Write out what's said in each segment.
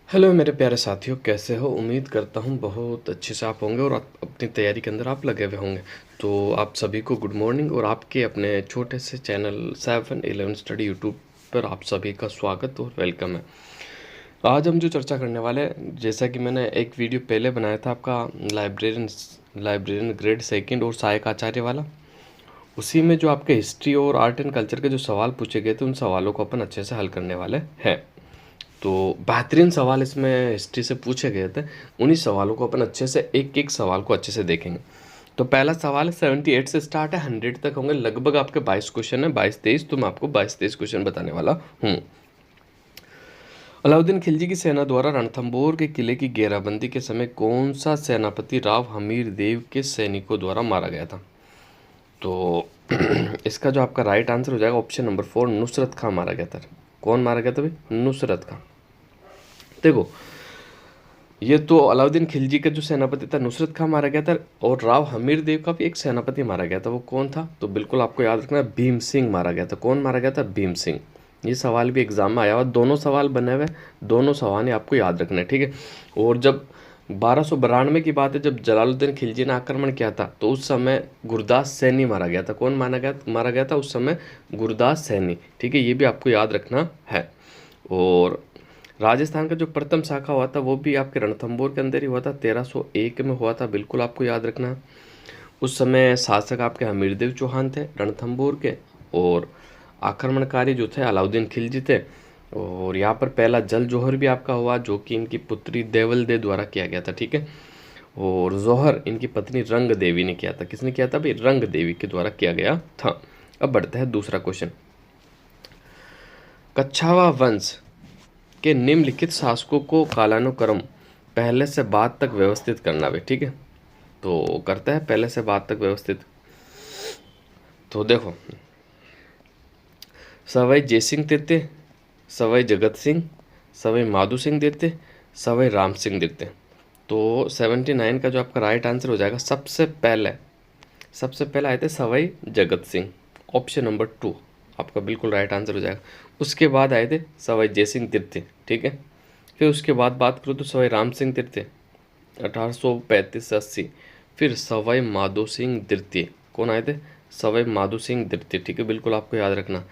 Hello मेरे प्यारे साथियों, कैसे हो? उम्मीद करता हूँ बहुत अच्छे से आप होंगे और आप अपनी तैयारी के अंदर आप लगे हुए होंगे। तो आप सभी को गुड मॉर्निंग और आपके अपने छोटे से चैनल 7-11 स्टडी यूट्यूब पर आप सभी का स्वागत और वेलकम है। आज हम जो चर्चा करने वाले हैं, जैसा कि मैंने एक वीडियो पहले बनाया था आपका लाइब्रेरियन लाइब्रेरियन ग्रेड सेकंड और सहायक आचार्य वाला, उसी में जो आपके हिस्ट्री और आर्ट एंड कल्चर के जो सवाल पूछे गए थे उन सवालों को अपन अच्छे से हल करने वाले हैं। तो बेहतरीन सवाल इसमें हिस्ट्री से पूछे गए थे, उन्हीं सवालों को अपन अच्छे से एक एक सवाल को अच्छे से देखेंगे। तो पहला सवाल है 78 से स्टार्ट है, 100 तक होंगे। लगभग आपके 22 क्वेश्चन है, 22-23। तो मैं आपको 22-23 क्वेश्चन बताने वाला हूँ। अलाउद्दीन खिलजी की सेना द्वारा रणथंभौर के किले की घेराबंदी के समय कौन सा सेनापति राव हमीर देव के सैनिकों द्वारा मारा गया था? तो इसका जो आपका राइट आंसर हो जाएगा ऑप्शन नंबर 4, नुसरत खां मारा गया था। कौन मारा गया था भाई? नुसरत खां। देखो, ये तो अलाउद्दीन खिलजी का जो सेनापति था नुसरत खां मारा गया था, और राव हमीर देव का भी एक सेनापति मारा गया था। वो कौन था? तो बिल्कुल आपको याद रखना है, भीम सिंह मारा गया था। कौन मारा गया था? भीम सिंह। ये सवाल भी एग्जाम में आया हुआ, दोनों सवाल बने हुए, दोनों सवाल आपको याद रखना है, ठीक है। और जब 1292 की बात है, जब जलालुद्दीन खिलजी ने आक्रमण किया था, तो उस समय गुरदास सैनी मारा गया था। कौन मारा गया था उस समय? गुरदास सैनी, ठीक है। ये भी आपको याद रखना है। और राजस्थान का जो प्रथम शाखा हुआ था वो भी आपके रणथंभौर के अंदर ही हुआ था, 1301 में हुआ था। बिल्कुल आपको याद रखना है। उस समय शासक आपके हमीरदेव चौहान थे रणथंभौर के, और आक्रमणकारी जो थे अलाउद्दीन खिलजी थे। और यहाँ पर पहला जल जोहर भी आपका हुआ, जो कि इनकी पुत्री देवल दे द्वारा किया गया था, ठीक है। और जोहर इनकी पत्नी रंग देवी ने किया था। किसने किया था भाई? रंग देवी के द्वारा किया गया था। अब बढ़ते हैं दूसरा क्वेश्चन। कच्छावा वंश के निम्नलिखित शासकों को कालानुक्रम पहले से बाद तक व्यवस्थित करना भी, ठीक है। तो करते हैं पहले से बाद तक व्यवस्थित। तो देखो, सवाई जयसिंह तृतीय, सवाई जगत सिंह, सवाई माधो सिंह द्वितीय, सवाई राम सिंह द्वितीय। तो 79 का जो आपका राइट आंसर हो जाएगा, सबसे पहले आए थे सवाई जगत सिंह, ऑप्शन नंबर 2 आपका बिल्कुल राइट आंसर हो जाएगा। उसके बाद आए थे सवाई जयसिंह तृतीय, ठीक है। फिर उसके बाद बात करूँ तो सवाई राम सिंह तृतीय 1835 से 80। फिर सवाई माधो सिंह तृतीय, कौन आए थे? सवाई माधो सिंह तृतीय, ठीक है। बिल्कुल आपको याद रखना।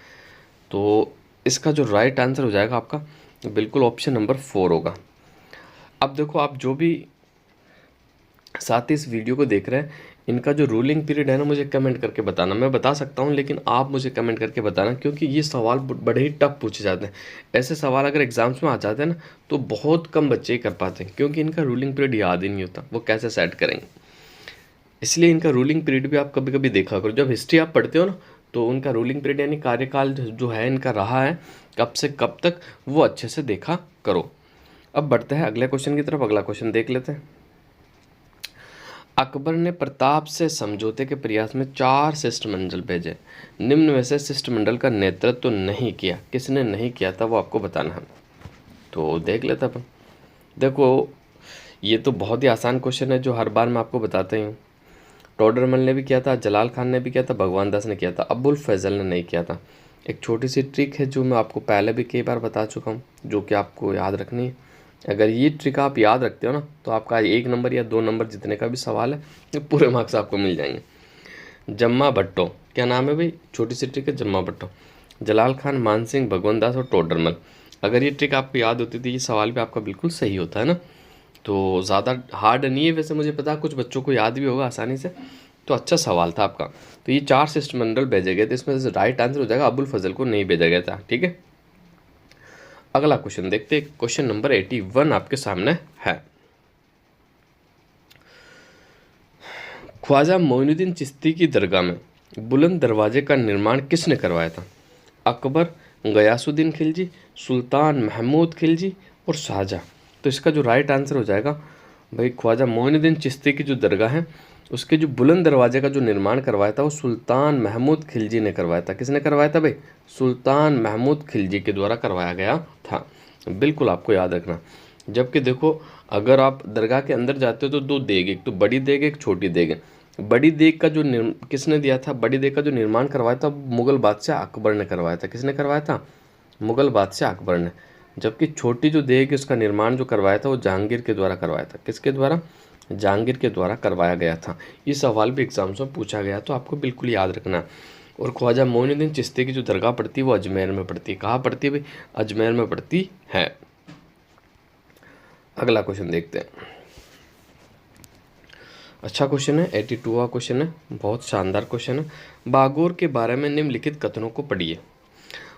तो इसका जो राइट आंसर हो जाएगा आपका बिल्कुल ऑप्शन नंबर 4 होगा। अब देखो, आप जो भी साथ ही इस वीडियो को देख रहे हैं, इनका जो रूलिंग पीरियड है ना, मुझे कमेंट करके बताना। मैं बता सकता हूँ, लेकिन आप मुझे कमेंट करके बताना, क्योंकि ये सवाल बड़े ही टफ पूछे जाते हैं। ऐसे सवाल अगर एग्जाम्स में आ जाते हैं ना, तो बहुत कम बच्चे ही कर पाते हैं, क्योंकि इनका रूलिंग पीरियड याद ही नहीं होता, वो कैसे सेट करेंगे। इसलिए इनका रूलिंग पीरियड भी आप कभी कभी देखा करो। जब हिस्ट्री आप पढ़ते हो ना, तो उनका रूलिंग पीरियड यानी कार्यकाल जो है इनका रहा है कब से कब तक, वो अच्छे से देखा करो। अब बढ़ते हैं अगले क्वेश्चन की तरफ। अगला क्वेश्चन देख लेते हैं। अकबर ने प्रताप से समझौते के प्रयास में 4 शिष्टमंडल भेजे। निम्न में से शिष्टमंडल का नेतृत्व तो नहीं किया, किसने नहीं किया था वो आपको बताना है। तो देख लेते अपन। देखो, ये तो बहुत ही आसान क्वेश्चन है, जो हर बार मैं आपको बताता ही हूँ। टोडरमल ने भी किया था, जलाल खान ने भी किया था, भगवान दास ने किया था, अबुल फैजल ने नहीं किया था। एक छोटी सी ट्रिक है जो मैं आपको पहले भी कई बार बता चुका हूँ, जो कि आपको याद रखनी है। अगर ये ट्रिक आप याद रखते हो ना, तो आपका 1 नंबर या 2 नंबर जितने का भी सवाल है, ये पूरे मार्क्स आपको मिल जाएंगे। जम्मा भट्टो, क्या नाम है भाई? छोटी सी ट्रिक है, जम्मा भट्टो, जलाल खान, मान सिंह, भगवंत दास और टोडरमल। अगर ये ट्रिक आपको याद होती थी, ये सवाल भी आपका बिल्कुल सही होता है ना। तो ज़्यादा हार्ड नहीं है, वैसे मुझे पता है कुछ बच्चों को याद भी होगा आसानी से। तो अच्छा सवाल था आपका। तो ये 4 शिष्टमंडल भेजे गए थे, इसमें से राइट आंसर हो जाएगा अबुल फजल को नहीं भेजा गया था, ठीक है। अगला क्वेश्चन देखते हैं। क्वेश्चन नंबर 81 आपके सामने है। ख्वाजा मोइनुद्दीन चिश्ती की दरगाह में बुलंद दरवाजे का निर्माण किसने करवाया था? अकबर, गयासुद्दीन खिलजी, सुल्तान महमूद खिलजी और शाहजहाँ। तो इसका जो राइट आंसर हो जाएगा भाई, ख्वाजा मोइनुद्दीन चिश्ती की जो दरगाह है, उसके जो बुलंद दरवाजे का जो निर्माण करवाया था वो सुल्तान महमूद खिलजी ने करवाया था। किसने करवाया था भाई? सुल्तान महमूद खिलजी के द्वारा करवाया गया था। बिल्कुल आपको याद रखना। जबकि देखो, अगर आप दरगाह के अंदर जाते हो तो 2 देग, एक तो बड़ी देग, एक छोटी देग है। बड़ी देग का जो किसने दिया था? बड़ी देग का जो निर्माण करवाया था मुगल बादशाह अकबर ने करवाया था। किसने करवाया था? मुगल बादशाह अकबर ने। जबकि छोटी जो देग उसका निर्माण जो करवाया था वो जहांगीर के द्वारा करवाया था। किसके द्वारा? जहांगीर के द्वारा करवाया गया था। ये सवाल भी एग्जाम्स में पूछा गया, तो आपको बिल्कुल याद रखना। और ख्वाजा मोइनुद्दीन चिश्ती की जो दरगाह पड़ती है वो अजमेर में पड़ती है। कहाँ पड़ती है भाई? अजमेर में पड़ती है। अगला क्वेश्चन देखते हैं। अच्छा क्वेश्चन है, 82वां क्वेश्चन है, बहुत शानदार क्वेश्चन है। बागोर के बारे में निम्नलिखित कथनों को पढ़िए।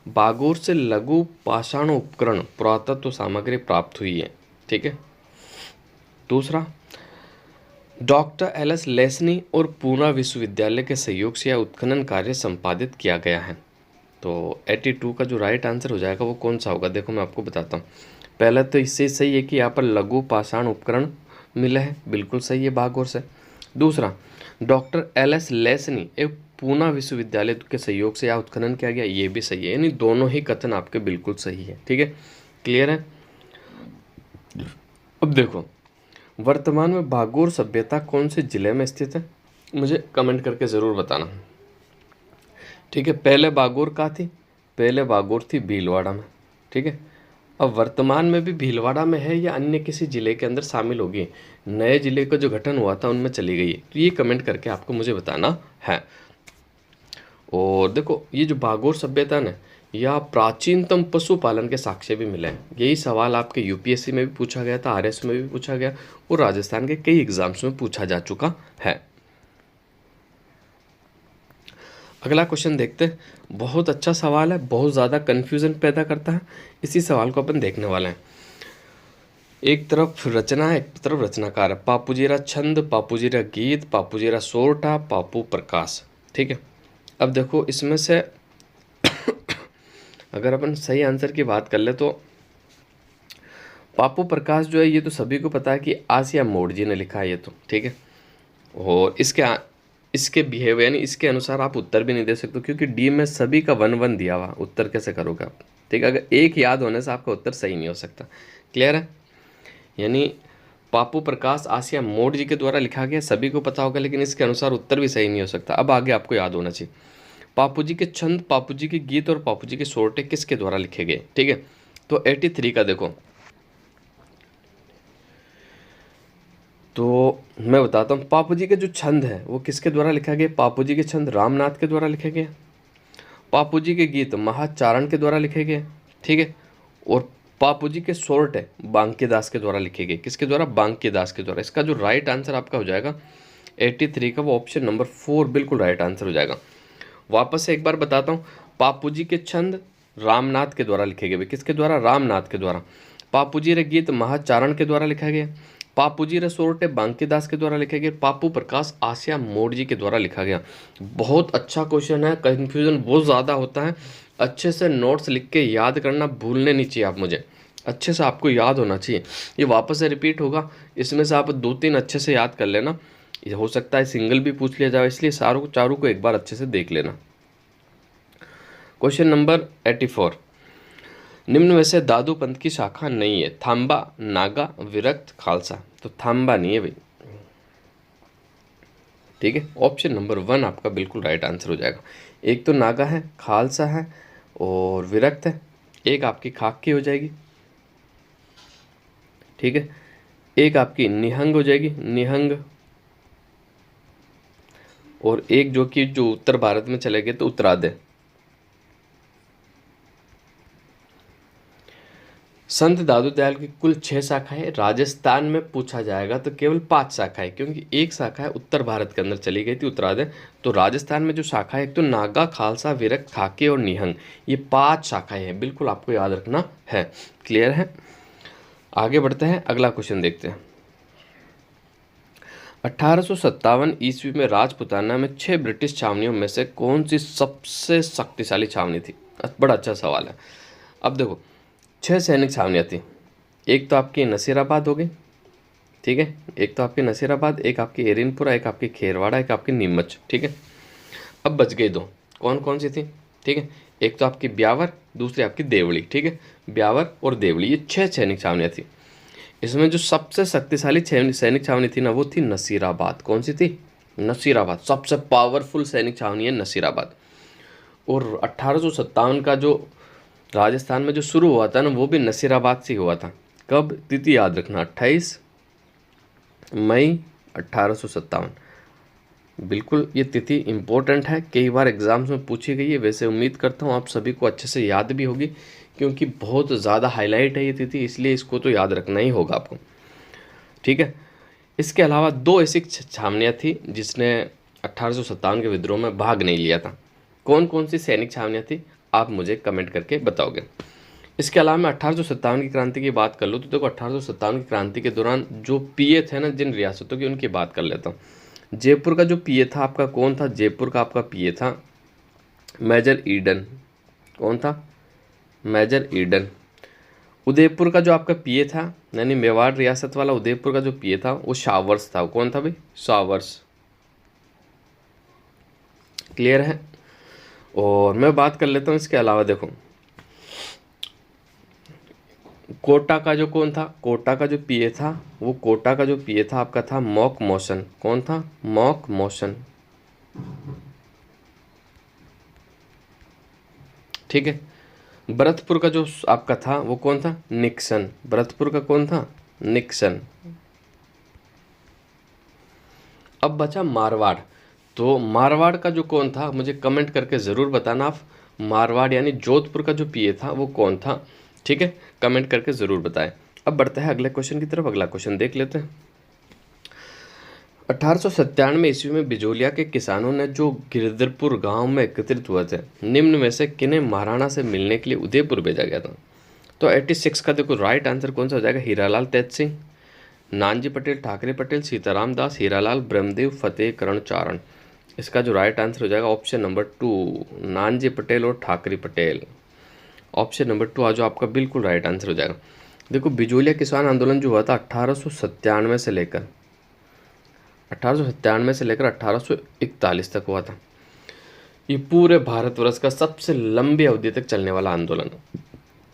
बागोर से लघु पाषाण उपकरण पुरातत्व सामग्री प्राप्त हुई है। ठीक है। दूसरा, डॉक्टर एल.एस. लेस्नी और पूना विश्वविद्यालय के सहयोग से यह उत्खनन कार्य संपादित किया गया है। तो 82 का जो राइट आंसर हो जाएगा वो कौन सा होगा? देखो मैं आपको बताता हूँ। पहला तो इससे सही है कि यहाँ पर लघु पाषाण उपकरण मिला है, बिल्कुल सही है बागोर से। दूसरा, डॉक्टर एल.एस. लेस्नी एवं पूना विश्वविद्यालय के सहयोग से यह उत्खनन किया गया, ये भी सही है। यानी दोनों ही कथन आपके बिल्कुल सही है। ठीक है, क्लियर है। अब देखो, वर्तमान में बागोर सभ्यता कौन से जिले में स्थित है? मुझे कमेंट करके ज़रूर बताना। ठीक है, पहले बागोर कहाँ थी? पहले बागोर थी भीलवाड़ा में। ठीक है, अब वर्तमान में भी भीलवाड़ा में है या अन्य किसी जिले के अंदर शामिल होगी? नए जिले का जो गठन हुआ था उनमें चली गई है। तो ये कमेंट करके आपको मुझे बताना है। और देखो, ये जो बागोर सभ्यता ने या प्राचीनतम पशुपालन के साक्ष्य भी मिले हैं। यही सवाल आपके यूपीएससी में भी पूछा गया था, आरएस में भी पूछा गया और राजस्थान के कई एग्जाम्स में पूछा जा चुका है। अगला क्वेश्चन देखते हैं। बहुत अच्छा सवाल है, बहुत ज़्यादा कन्फ्यूजन पैदा करता है। इसी सवाल को अपन देखने वाले हैं। एक तरफ रचना है, एक तरफ रचनाकार है। पापूजीरा छंद, पापूजीरा गीत, पापूजीरा सोरठा, पापू प्रकाश। ठीक है, अब देखो इसमें से अगर अपन सही आंसर की बात कर ले तो पापू प्रकाश जो है ये तो सभी को पता है कि आसिया मोड़ जी ने लिखा है ये तो। ठीक है, और इसके बिहेव यानी इसके अनुसार आप उत्तर भी नहीं दे सकते, क्योंकि डी में सभी का 1-1 दिया हुआ, उत्तर कैसे करोगे आप? ठीक है, अगर एक याद होने से आपका उत्तर सही नहीं हो सकता। क्लियर है? यानी पापू प्रकाश आसिया मोड़ जी के द्वारा लिखा गया, सभी को पता होगा, लेकिन इसके अनुसार उत्तर भी सही नहीं हो सकता। अब आगे आपको याद होना चाहिए, पापू जी के छंद, पापू जी के गीत और पापू जी के सोरठे किसके द्वारा लिखे गए? ठीक है, तो 83 का देखो, तो मैं बताता हूँ। पापू जी के जो छंद है वो किसके द्वारा लिखा गया? पापू जी के छंद रामनाथ के द्वारा लिखे गए। पापू जी के गीत महाचारण के द्वारा लिखे गए। ठीक है, और पापू जी के सोरठे बांकेदास के द्वारा लिखे गए। किसके द्वारा? बांकेदास के द्वारा। इसका जो राइट आंसर आपका हो जाएगा 83 का, वो ऑप्शन नंबर 4 बिल्कुल राइट आंसर हो जाएगा। वापस से एक बार बताता हूँ। पापू जी के छंद रामनाथ के द्वारा लिखे गए। किसके द्वारा? रामनाथ के द्वारा। पापू जी रे गीत महाचारण के द्वारा लिखा गया। पापू जी रे सोरठे बांकेदास के द्वारा लिखे गए। पापू प्रकाश आसिया मोड़ जी के द्वारा लिखा गया। बहुत अच्छा क्वेश्चन है, कन्फ्यूजन बहुत ज़्यादा होता है। अच्छे से नोट्स लिख के याद करना भूलने नहीं चाहिए आप मुझे, अच्छे से आपको याद होना चाहिए। ये वापस से रिपीट होगा, इसमें से आप 2-3 अच्छे से याद कर लेना। ये हो सकता है सिंगल भी पूछ लिया जाए, इसलिए चारों को एक बार अच्छे से देख लेना। क्वेश्चन नंबर 84, निम्न में से दादू पंथ की शाखा नहीं है? थांबा, नागा, विरक्त, खालसा। तो थांबा नहीं है भाई। ठीक है, ऑप्शन नंबर 1 आपका बिल्कुल राइट आंसर हो जाएगा। एक तो नागा है, खालसा है और विरक्त है। एक आपकी खाक की हो जाएगी। ठीक है, एक आपकी निहंग हो जाएगी, निहंग। और एक जो उत्तर भारत में चले गए तो उत्तरादय। संत दादू दयाल की कुल 6 शाखाएं, राजस्थान में पूछा जाएगा तो केवल 5 शाखाएं, क्योंकि एक शाखा है उत्तर भारत के अंदर चली गई थी, उत्तरादय। तो राजस्थान में जो शाखा है, एक तो नागा, खालसा, विरक्त, खाकी और निहंग, ये 5 शाखाएं हैं, बिल्कुल आपको याद रखना है। क्लियर है? आगे बढ़ते हैं, अगला क्वेश्चन देखते हैं। 1857 ईस्वी में राजपुताना में 6 ब्रिटिश छावनियों में से कौन सी सबसे शक्तिशाली छावनी थी? बड़ा अच्छा सवाल है। अब देखो, 6 सैनिक छावनियाँ थी। एक तो आपकी नसीराबाद हो गई। ठीक है, एक तो आपकी नसीराबाद, एक आपकी एरिनपुरा, एक आपकी खेरवाड़ा, एक आपकी नीमच। ठीक है, अब बच गई 2। कौन कौन सी थी? ठीक है, एक तो आपकी ब्यावर, दूसरी आपकी देवली। ठीक है, ब्यावर और देवली, ये 6 सैनिक छावनियाँ थी। इसमें जो सबसे शक्तिशाली सैनिक छावनी थी ना, वो थी नसीराबाद। कौन सी थी? नसीराबाद। सबसे पावरफुल सैनिक छावनी है नसीराबाद। और 1857 का जो राजस्थान में जो शुरू हुआ था ना वो भी नसीराबाद से ही हुआ था। कब? तिथि याद रखना, 28 मई 1857। बिल्कुल ये तिथि इम्पोर्टेंट है, कई बार एग्जाम्स में पूछी गई है। वैसे उम्मीद करता हूँ आप सभी को अच्छे से याद भी होगी, क्योंकि बहुत ज़्यादा हाईलाइट है ये तिथि, इसलिए इसको तो याद रखना ही होगा आपको। ठीक है। इसके अलावा दो ऐसी छावनियाँ थी जिसने 1857 के विद्रोह में भाग नहीं लिया था। कौन कौन सी सैनिक छावनियाँ थी आप मुझे कमेंट करके बताओगे। इसके अलावा मैं 1857 की क्रांति की बात कर लूँ तो देखो 1857 की क्रांति के दौरान जो पीए थे ना जिन रियासतों की, उनकी बात कर लेता हूँ। जयपुर का जो पीए था आपका कौन था? जयपुर का आपका पीए था मेजर ईडन। कौन था? Major Eden. उदयपुर का जो आपका पीए था, यानी मेवाड़ रियासत वाला उदयपुर का जो पीए था वो शावर्स था। कौन था भाई? शावर्स। क्लियर है। और मैं बात कर लेता हूँ इसके अलावा, देखो कोटा का जो कौन था? कोटा का जो पीए था, वो कोटा का जो पीए था आपका था मॉक मोशन। कौन था? Mock motion. ठीक है। भरतपुर का जो आपका था वो कौन था? निक्सन। भरतपुर का कौन था? निक्सन। अब बचा मारवाड़। तो मारवाड़ का जो कौन था मुझे कमेंट करके ज़रूर बताना आप। मारवाड़ यानी जोधपुर का जो पीए था वो कौन था? ठीक है, कमेंट करके ज़रूर बताएं। अब बढ़ते हैं अगले क्वेश्चन की तरफ। अगला क्वेश्चन देख लेते हैं। 1897 ईस्वी में बिजोलिया के किसानों ने जो गिरधरपुर गांव में एकत्रित हुए थे, निम्न में से किन्हें महाराणा से मिलने के लिए उदयपुर भेजा गया था? तो 86 का देखो राइट आंसर कौन सा हो जाएगा? हीरालाल तेज सिंह, नानजी पटेल, ठाकरे पटेल, सीताराम दास, हीरालाल, ब्रह्मदेव, फतेह करण चारण। इसका जो राइट आंसर हो जाएगा ऑप्शन नंबर 2, नानजी पटेल और ठाकरे पटेल। ऑप्शन नंबर 2 आज आपका बिल्कुल राइट आंसर हो जाएगा। देखो बिजोलिया किसान आंदोलन जो हुआ था 1897 से लेकर 1841 तक हुआ था। ये पूरे भारतवर्ष का सबसे लंबी अवधि तक चलने वाला आंदोलन।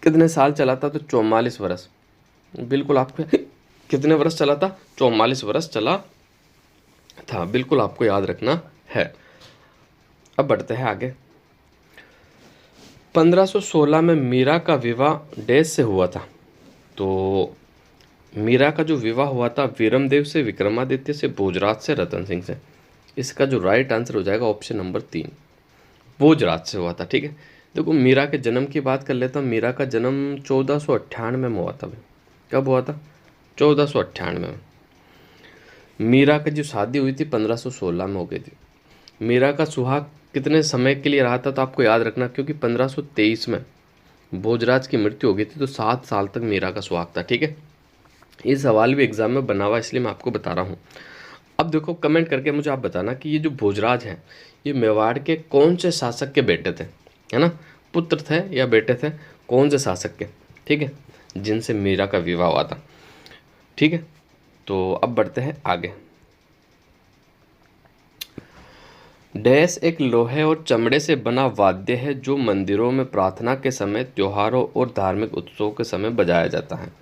कितने साल चला था? तो 44 वर्ष। बिल्कुल आपको कितने वर्ष चला था? 44 वर्ष चला था। बिल्कुल आपको याद रखना है। अब बढ़ते हैं आगे। 1516 में मीरा का विवाह डैश से हुआ था? तो मीरा का जो विवाह हुआ था वीरमदेव से, विक्रमादित्य से, भोजराज से, रतन सिंह से। इसका जो राइट आंसर हो जाएगा ऑप्शन नंबर 3, भोजराज से हुआ था। ठीक है। देखो मीरा के जन्म की बात कर लेता हूँ। मीरा का जन्म 1498 में हुआ था। कब हुआ था? 1498 में। मीरा की जो शादी हुई थी 1516 में हो गई थी। मीरा का सुहाग कितने समय के लिए रहा था? तो आपको याद रखना, क्योंकि 1523 में भोजराज की मृत्यु हो गई थी, तो 7 साल तक मीरा का सुहाग था। ठीक है। ये सवाल भी एग्जाम में बना हुआ, इसलिए मैं आपको बता रहा हूँ। अब देखो कमेंट करके मुझे आप बताना कि ये जो भोजराज हैं ये मेवाड़ के कौन से शासक के बेटे थे, है ना? पुत्र थे या बेटे थे? कौन से शासक के? ठीक है, जिनसे मीरा का विवाह हुआ था। ठीक है। तो अब बढ़ते हैं आगे। डैश एक लोहे और चमड़े से बना वाद्य है जो मंदिरों में प्रार्थना के समय, त्योहारों और धार्मिक उत्सवों के समय बजाया जाता है।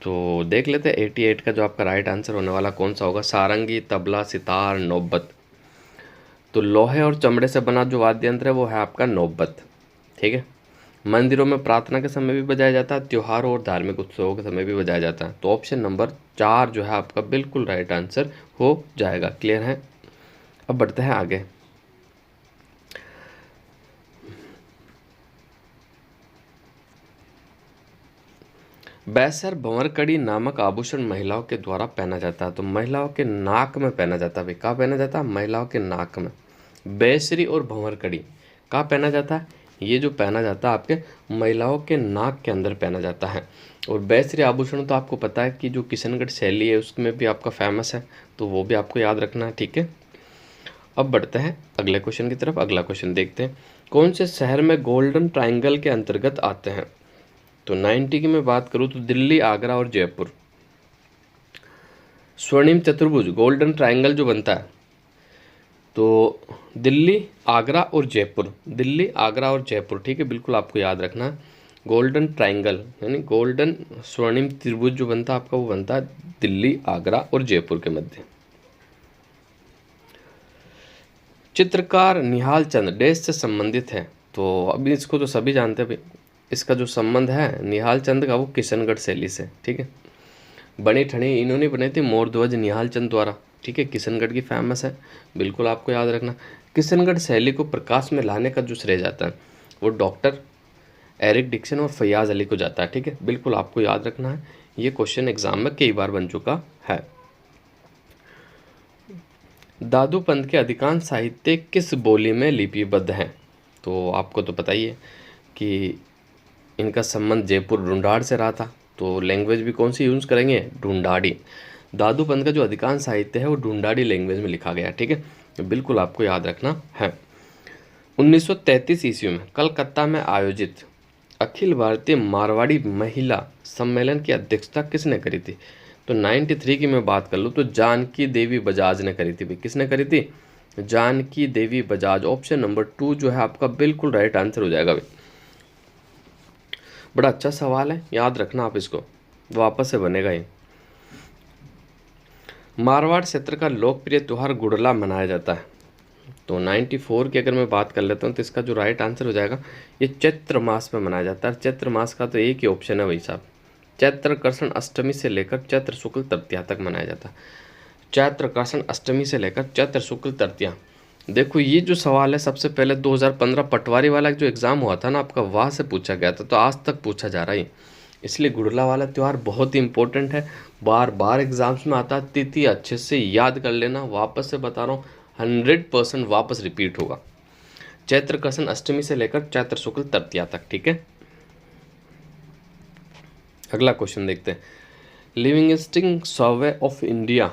तो देख लेते हैं 88 का जो आपका राइट आंसर होने वाला कौन सा होगा? सारंगी, तबला, सितार, नौबत। तो लोहे और चमड़े से बना जो वाद्य यंत्र है वो है आपका नौबत। ठीक है। मंदिरों में प्रार्थना के समय भी बजाया जाता है, त्योहारों और धार्मिक उत्सवों के समय भी बजाया जाता है। तो ऑप्शन नंबर 4 जो है आपका बिल्कुल राइट आंसर हो जाएगा। क्लियर है। अब बढ़ते हैं आगे। बैसर भंवरकड़ी नामक आभूषण महिलाओं के द्वारा पहना जाता है। तो महिलाओं के नाक में पहना जाता है। कहाँ पहना जाता है? महिलाओं के नाक में। बैसरी और भंवरकड़ी कहाँ पहना जाता है? ये जो पहना जाता है आपके महिलाओं के नाक के अंदर पहना जाता है। और बैसरी आभूषण तो आपको पता है कि जो किशनगढ़ शैली है उसमें भी आपका फेमस है, तो वो भी आपको याद रखना है। ठीक है। अब बढ़ते हैं अगले क्वेश्चन की तरफ। अगला क्वेश्चन देखते हैं। कौन से शहर में गोल्डन ट्रायंगल के अंतर्गत आते हैं? तो 90 की मैं बात करूँ तो दिल्ली, आगरा और जयपुर। स्वर्णिम चतुर्भुज गोल्डन ट्रायंगल जो बनता है, तो दिल्ली, आगरा और जयपुर। दिल्ली, आगरा और जयपुर। ठीक है, बिल्कुल आपको याद रखना। गोल्डन ट्रायंगल यानी गोल्डन स्वर्णिम त्रिभुज जो बनता है आपका वो बनता है दिल्ली, आगरा और जयपुर के मध्य। चित्रकार निहाल चंद डैश से संबंधित है? तो अभी इसको तो सभी जानते हैं भाई। इसका जो संबंध है निहाल चंद का वो किशनगढ़ शैली से, ठीक है। बनी ठनी इन्होंने बनाई थी मोर ध्वज निहाल चंद द्वारा, ठीक है। किशनगढ़ की फेमस है, बिल्कुल आपको याद रखना। किशनगढ़ शैली को प्रकाश में लाने का जो श्रेय जाता है वो डॉक्टर एरिक डिक्सन और फैयाज अली को जाता है, ठीक है। बिल्कुल आपको याद रखना है, ये क्वेश्चन एग्जाम में कई बार बन चुका है। दादू पंथ के अधिकांश साहित्य किस बोली में लिपिबद्ध हैं? तो आपको तो पता ही है कि इनका संबंध जयपुर ढूंढाड़ से रहा था, तो लैंग्वेज भी कौन सी यूज़ करेंगे? ढूंढाड़ी। दादू पंथ का जो अधिकांश साहित्य है वो ढूंढाड़ी लैंग्वेज में लिखा गया, ठीक है। तो बिल्कुल आपको याद रखना है। 1933 ईस्वी में कलकत्ता में आयोजित अखिल भारतीय मारवाड़ी महिला सम्मेलन की अध्यक्षता किसने करी थी? तो 93 की मैं बात कर लूँ तो जानकी देवी बजाज ने करी थी भाई। किसने करी थी? जानकी देवी बजाज। ऑप्शन नंबर 2 जो है आपका बिल्कुल राइट आंसर हो जाएगा भाई। बड़ा अच्छा सवाल है, याद रखना आप इसको, वापस से बनेगा ये। मारवाड़ क्षेत्र का लोकप्रिय त्यौहार गुड़ला मनाया जाता है। तो 94 की अगर मैं बात कर लेता हूँ तो इसका जो राइट आंसर हो जाएगा ये चैत्र मास में मनाया जाता है। चैत्र मास का तो एक ही ऑप्शन है भाई साहब, चैत्र कृष्ण अष्टमी से लेकर चैत्र शुक्ल तृतीया तक मनाया जाता है। चैत्र कृष्ण अष्टमी से लेकर चैत्र शुक्ल तृतीया। देखो ये जो सवाल है सबसे पहले 2015 पटवारी वाला जो एग्ज़ाम हुआ था ना आपका, वहाँ से पूछा गया था, तो आज तक पूछा जा रहा है। इसलिए गुड़ला वाला त्यौहार बहुत ही इंपॉर्टेंट है, बार बार एग्जाम्स में आता है। तिथि अच्छे से याद कर लेना, वापस से बता रहा हूँ 100% वापस रिपीट होगा। चैत्र कृष्ण अष्टमी से लेकर चैत्र शुक्ल तृतीया तक, ठीक है। अगला क्वेश्चन देखते हैं। लिविंगस्टन सर्वे ऑफ इंडिया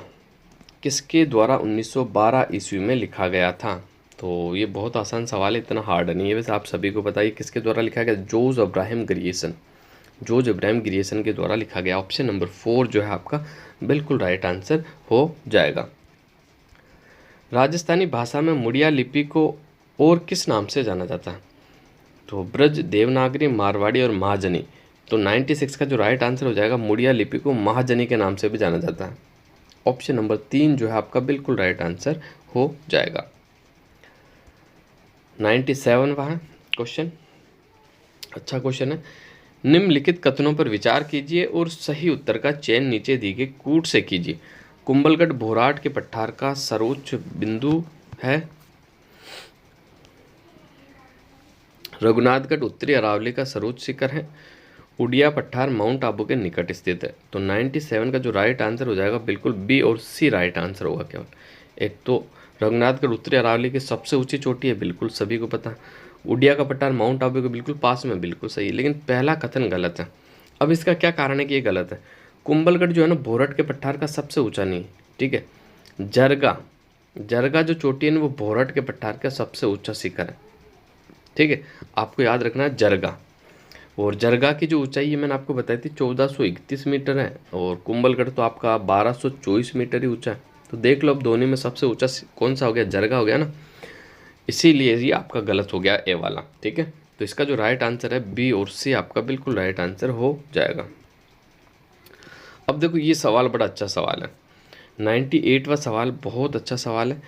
किसके द्वारा 1912 ईस्वी में लिखा गया था? तो ये बहुत आसान सवाल है, इतना हार्ड नहीं है, वैसे आप सभी को बताइए किसके द्वारा लिखा गया? George Abraham Grierson. George Abraham Grierson के द्वारा लिखा गया। ऑप्शन नंबर 4 जो है आपका बिल्कुल राइट आंसर हो जाएगा। राजस्थानी भाषा में मुड़िया लिपि को और किस नाम से जाना जाता है? तो ब्रज, देवनागरी, मारवाड़ी और महाजनी। तो 96 का जो राइट आंसर हो जाएगा, मुड़िया लिपि को महाजनी के नाम से भी जाना जाता है। ऑप्शन नंबर 3 जो है आपका बिल्कुल राइट आंसर हो जाएगा। 97 वहाँ क्वेश्चन, अच्छा क्वेश्चन है। निम्नलिखित कथनों पर विचार कीजिए और सही उत्तर का चयन नीचे दी गई कूट से कीजिए। कुंभलगढ़ भोराट के पठार का सर्वोच्च बिंदु है। रघुनाथगढ़ उत्तरी अरावली का सर्वोच्च शिखर है। उड़िया पठार माउंट आबू के निकट स्थित है। तो 97 का जो राइट आंसर हो जाएगा बिल्कुल बी और सी राइट आंसर होगा केवल। एक तो रघुनाथगढ़ उत्तरी अरावली की सबसे ऊंची चोटी है, बिल्कुल सभी को पता है। उड़िया का पठार माउंट आबू के बिल्कुल पास में, बिल्कुल सही है, लेकिन पहला कथन गलत है। अब इसका क्या कारण है कि ये गलत है? कुंभलगढ़ जो है ना भोरट के पठार का सबसे ऊंचा नहीं, ठीक है। जरगा जो चोटी है ना वो भोरट के पठार का सबसे ऊंचा शिखर है, ठीक है। आपको याद रखना है जरगा। और जरगा की जो ऊंचाई है मैंने आपको बताई थी 1431 मीटर है, और कुंभलगढ़ तो आपका 1224 मीटर ही ऊंचा है। तो देख लो अब दोनों में सबसे ऊंचा कौन सा हो गया? जरगा हो गया ना, इसीलिए ये आपका गलत हो गया ए वाला, ठीक है। तो इसका जो राइट आंसर है बी और सी आपका बिल्कुल राइट आंसर हो जाएगा। अब देखो ये सवाल बड़ा अच्छा सवाल है, 98वां सवाल बहुत अच्छा सवाल है।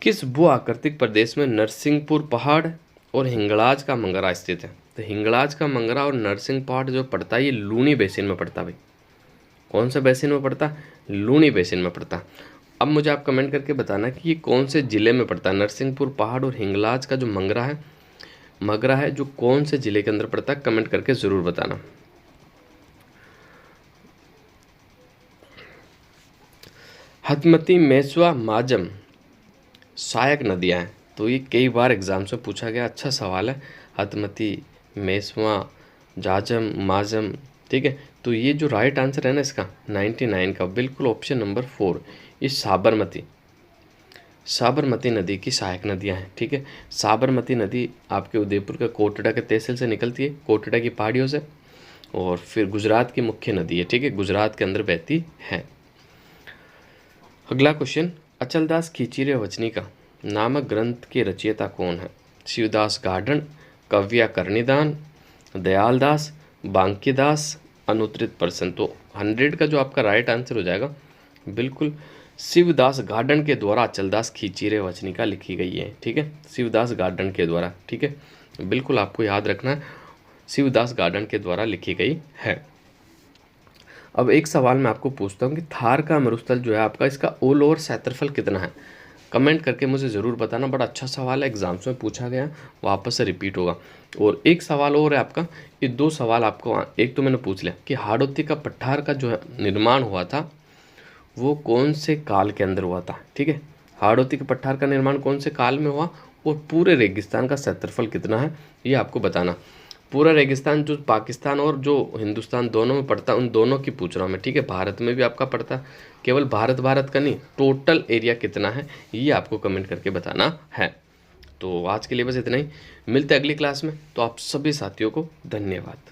किस भू आकृतिक प्रदेश में नरसिंहपुर पहाड़ और हिंगलाज का मंगरा स्थित है? तो हिंगलाज का मंगरा और नरसिंह पहाड़ जो पड़ता है ये लूनी बेसिन में पड़ता है भाई। कौन से बेसिन में पड़ता है? लूनी बेसिन में पड़ता है। अब मुझे आप कमेंट करके बताना कि ये कौन से ज़िले में पड़ता है। नरसिंहपुर पहाड़ और हिंगलाज का जो मगरा है जो कौन से ज़िले के अंदर पड़ता है, कमेंट करके ज़रूर बताना। हथमती, मेसवा, माजम सहायक नदियाँ हैं। तो ये कई बार एग्जाम्स में पूछा गया, अच्छा सवाल है। हथमती, मेसवा, जाजम, माजम, ठीक है। तो ये जो राइट आंसर है ना इसका 99 का बिल्कुल ऑप्शन नंबर 4, ये साबरमती नदी की सहायक नदियाँ हैं, ठीक है। साबरमती नदी आपके उदयपुर के कोटड़ा के तहसील से निकलती है, कोटड़ा की पहाड़ियों से, और फिर गुजरात की मुख्य नदी है, ठीक है, गुजरात के अंदर बहती है। अगला क्वेश्चन, अचलदास खींचीरे वचनिका नामक ग्रंथ के रचयिता कौन है? शिवदास गार्डन, कव्या कर्णिदान, दयालदास, बांकीदास, अनुत्तरित पर्सन। तो 100 का जो आपका राइट आंसर हो जाएगा बिल्कुल शिवदास गार्डन के द्वारा अचलदास खींचीरे वचनिका लिखी गई है, ठीक है, शिवदास गार्डन के द्वारा, ठीक है। बिल्कुल आपको याद रखना है, शिवदास गार्डन के द्वारा लिखी गई है। अब एक सवाल मैं आपको पूछता हूँ कि थार का मरुस्थल जो है आपका, इसका ऑल ओवर क्षेत्रफल कितना है? कमेंट करके मुझे ज़रूर बताना। बड़ा अच्छा सवाल है, एग्जाम्स में पूछा गया, वापस से रिपीट होगा। और एक सवाल और है आपका, ये दो सवाल आपको, एक तो मैंने पूछ लिया कि हाड़ौती का पठार का जो है निर्माण हुआ था वो कौन से काल के अंदर हुआ था, ठीक है। हाड़ौती के पठार का निर्माण कौन से काल में हुआ, और पूरे रेगिस्तान का क्षेत्रफल कितना है ये आपको बताना। पूरा रेगिस्तान जो पाकिस्तान और जो हिंदुस्तान दोनों में पड़ता है, उन दोनों की पूछ रहा हूँ मैं, ठीक है। भारत में भी आपका पड़ता है, केवल भारत का नहीं, टोटल एरिया कितना है ये आपको कमेंट करके बताना है। तो आज के लिए बस इतना ही, मिलते हैं अगली क्लास में। तो आप सभी साथियों को धन्यवाद।